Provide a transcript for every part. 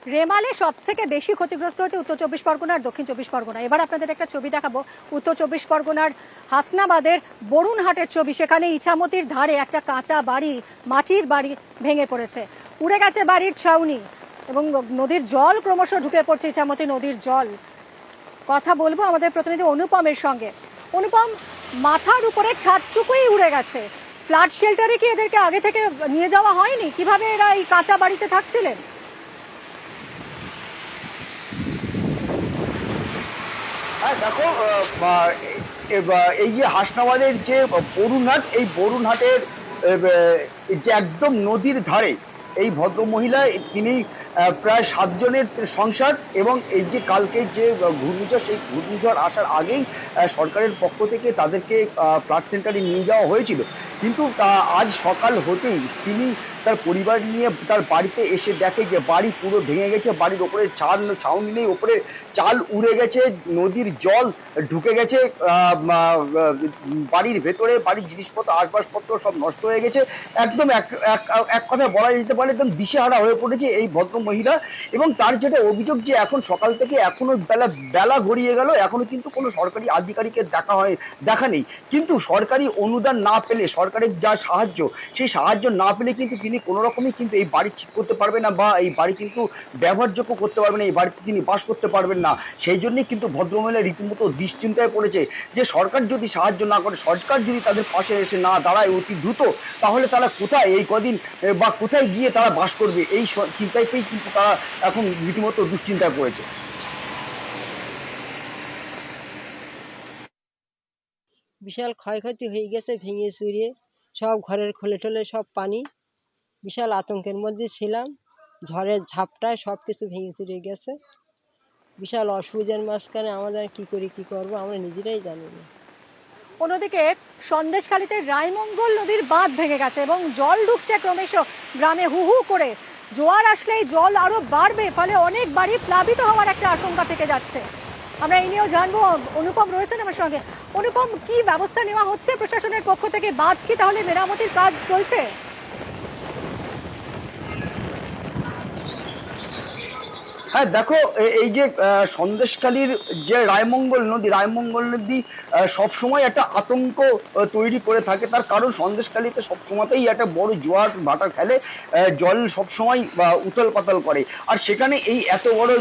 রেমালে সব থেকে বেশি ক্ষতিগ্রস্ত হচ্ছে উত্তর চব্বিশ পরগনা আর দক্ষিণ চব্বিশ পরগনা। এবার আপনাদের একটা ছবি দেখাবো উত্তর চব্বিশ পরগনার হাসনাবাদের বরুণহাটের ছবি। সেখানে ইছামতির ধারে একটা কাঁচা বাড়ি, মাটির বাড়ি ভেঙে পড়েছে, উড়ে গেছে বাড়ির ছাউনি এবং নদীর জল ক্রমশ ঢুকে পড়ছে ইছামতি নদীর জল। কথা বলবো আমাদের প্রতিনিধি অনুপমের সঙ্গে। অনুপম, মাথার উপরে ছাদটুকুই উড়ে গেছে, ফ্লাড শেল্টারে কি এদেরকে আগে থেকে নিয়ে যাওয়া হয়নি? কিভাবে এরা এই কাঁচা বাড়িতে থাকছিলেন? হ্যাঁ দেখো, এই যে হাসনাবাদের যে বরুণহাট, এই বরুণহাটের যে একদম নদীর ধারে এই ভদ্রমহিলা, তিনি প্রায় 7 জনের সংসার। এবং এই যে কালকে যে ঘূর্ণিঝড়, সেই ঘূর্ণিঝড় আসার আগেই সরকারের পক্ষ থেকে তাদেরকে ফ্লাড সেন্টারে নিয়ে যাওয়া হয়েছিল। কিন্তু আজ সকাল হতেই তিনি তার পরিবার নিয়ে তার বাড়িতে এসে দেখে যে বাড়ি পুরো ভেঙে গেছে, বাড়ির ওপরে ছাউনি নেই, ওপরে চাল উড়ে গেছে, নদীর জল ঢুকে গেছে বাড়ির ভেতরে, বাড়ির জিনিসপত্র আসবাবপত্র সব নষ্ট হয়ে গেছে। একদম এক কথায় বলা যেতে পারে একদম দিশেহারা হয়ে পড়েছে এই ভদ্র মহিলা। এবং তার যেটা অভিযোগ যে এখন সকাল থেকে এখনো বেলা গড়িয়ে গেল, এখনো কিন্তু কোনো সরকারি আধিকারিকের দেখা নেই। কিন্তু সরকারি অনুদান না পেলে, সরকারের যা সাহায্য, সেই সাহায্য না পেলে কিন্তু তিনি কোনো রকমই কিন্তু এই বাড়ি ঠিক করতে পারবে না, বা এই বাড়ি কিন্তু ব্যবহারযোগ্য করতে পারবে না, এই বাড়িতে তিনি বাস করতে পারবেন না। সেই জন্যই কিন্তু ভদ্রমহিলা রীতিমতো দুশ্চিন্তায় পড়েছে যে সরকার যদি সাহায্য না করে, সরকার যদি তাদের পাশে এসে না দাঁড়ায় অতি দ্রুত, তাহলে তারা কোথায় এই কদিন বা কোথায় গিয়ে তারা বাস করবে, এই চিন্তাতেই কিন্তু তারা এখন রীতিমতো দুশ্চিন্তায় পড়েছে। বিশাল ক্ষয়ক্ষতি হয়ে গেছে, ভেঙে চুরিয়ে সব ঘরের খোলে টোলে সব পানি। বিশাল আতঙ্কের মধ্যে ছিলাম, ঝড়ের ঝাপটায় সব কিছু ভেঙে চুরিয়ে গেছে। বিশাল অসুবিধার মাঝখানে আমাদের কি করি কি করবো আমরা নিজেরাই জানি না। অন্যদিকে সন্দেশখালীতে রায়মঙ্গল নদীর বাঁধ ভেঙে গেছে এবং জল ঢুকছে ক্রমশ গ্রামে হু হু করে। জোয়ার আসলেই জল আরো বাড়বে, ফলে অনেক বাড়ি প্লাবিত হওয়ার একটা আশঙ্কা থেকে যাচ্ছে। আমরা এই নিয়েও জানবো, অনুপম রয়েছেন আমার সঙ্গে। অনুপম, কি ব্যবস্থা নেওয়া হচ্ছে প্রশাসনের পক্ষ থেকে? বাঁধ কি তাহলে মেরামতির কাজ চলছে? হ্যাঁ দেখো, এই যে সন্দেশখালীর যে রায়মঙ্গল নদী সবসময় একটা আতঙ্ক তৈরি করে থাকে। তার কারণ সন্দেশখালীতে সবসময়তেই একটা বড় জোয়ার ভাটা খেলে, জল সবসময় উথল পাতাল করে। আর সেখানে এই এত বড়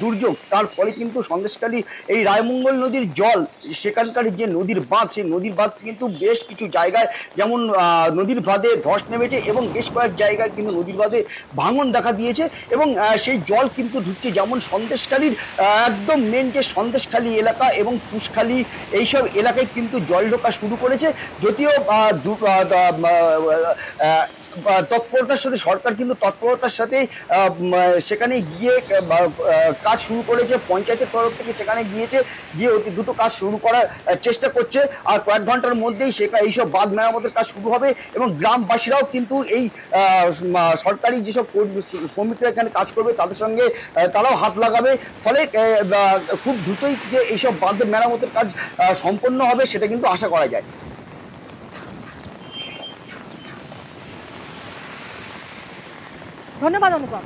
দুর্যোগ, তার ফলে কিন্তু সন্দেশখালী এই রায়মঙ্গল নদীর জল, সেখানকার যে নদীর বাঁধ, সেই নদীর বাঁধ কিন্তু বেশ কিছু জায়গায়, যেমন নদীর বাঁধে ধস নেমেছে এবং বেশ কয়েক জায়গায় কিন্তু নদীর বাঁধে ভাঙন দেখা দিয়েছে। এবং সেই জল কিন্তু ঢুকছে যেমন সন্দেশখালীর একদম মেন যে সন্দেশখালী এলাকা এবং কুশখালী, এইসব এলাকায় কিন্তু জল ঢোকা শুরু করেছে। যদিও তৎপরতার সাথে সরকার কিন্তু তৎপরতার সাথে সেখানে গিয়ে কাজ শুরু করেছে। পঞ্চায়েতের তরফ থেকে সেখানে গিয়ে অতি দ্রুত কাজ শুরু করার চেষ্টা করছে। আর কয়েক ঘন্টার মধ্যেই এইসব বাঁধ মেরামতের কাজ শুরু হবে। এবং গ্রামবাসীরাও কিন্তু এই সরকারি যেসব শ্রমিকরা এখানে কাজ করবে তাদের সঙ্গে তারাও হাত লাগাবে। ফলে খুব দ্রুতই যে এইসব বাঁধ মেরামতের কাজ সম্পন্ন হবে, সেটা কিন্তু আশা করা যায়। ধন্যবাদ অনুপম।